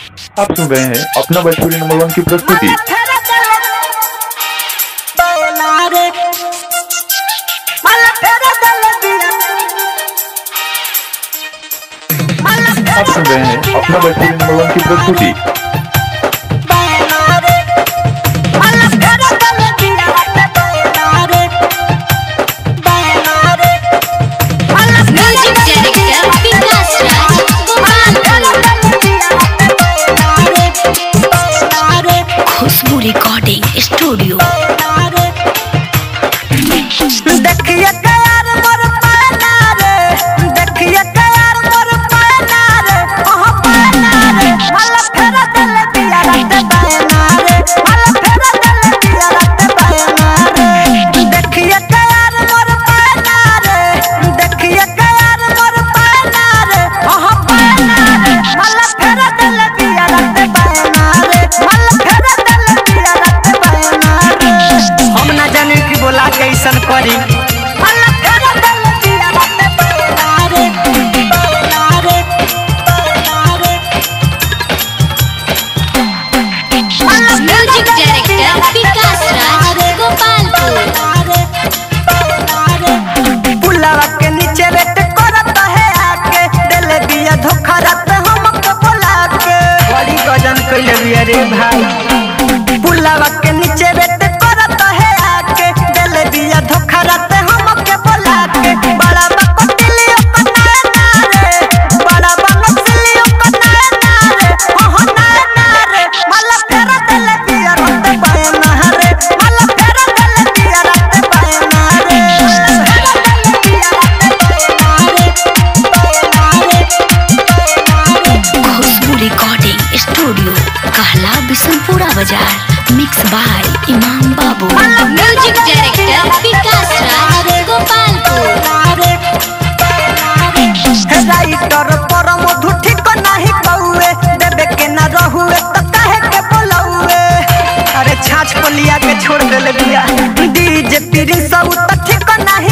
आप सुन रहे हैं अपना भोजपुरी नंबर 1 की प्रस्तुति। आप सुन रहे हैं अपना भोजपुरी नंबर 1 की प्रस्तुति। खुशबू रिकॉर्डिंग स्टूडियो। देखिए यार मोर पाना रे, देखिए यार मोर पाना रे, ओह पाना रे, मला फेरा दल दिया रात बायना रे, मला फेरा दल दिया रात बायना रे। देखिए यार मोर पाना रे, देखिए यार मोर पाना रे, ओह पाना रे, मला फेरा दल दिया रात बायना रे, मला फेरा दल दिया रात बायना रे। हम ना जाने कि बोला कैसन करी म्यूजिक डायरेक्टर विकास राज गोपालपुर। पुलावा के नीचे रेट करता है आके, दिल दिया धोखा रात हमको बोला के, बड़ी गजन कइले बिया रे भाई। पुलावा के नीचे रेट करता है आके, दिल दिया धोखा रात हमको बोला के, बड़ा बाप दिलियो कनाना रे, बड़ा बाप दिलियो कनाना रे, ओह नाना रे, मला फेरा दिल दिया रात बायना रे, मला फेरा दिल दिया रात बायना रे, मला फेरा दिल दिया रात बायना रे, बायना रे, बायना रे। खुशबू रिकॉर्डिंग स्टूडियो कहला बिशनपुरा बाजार। मिक्स बाय इमाम बाबू। म्यूजिक डायरेक्टर विकास राज गोपालपुर। राइटर पर मधु ठीक नहीं कौए, देवे के ना रहुए तो काहे के बोलौए। अरे छाछ को लिया के छोड़ देले बिया, डीजे पीरिन सब तो ठीक नहीं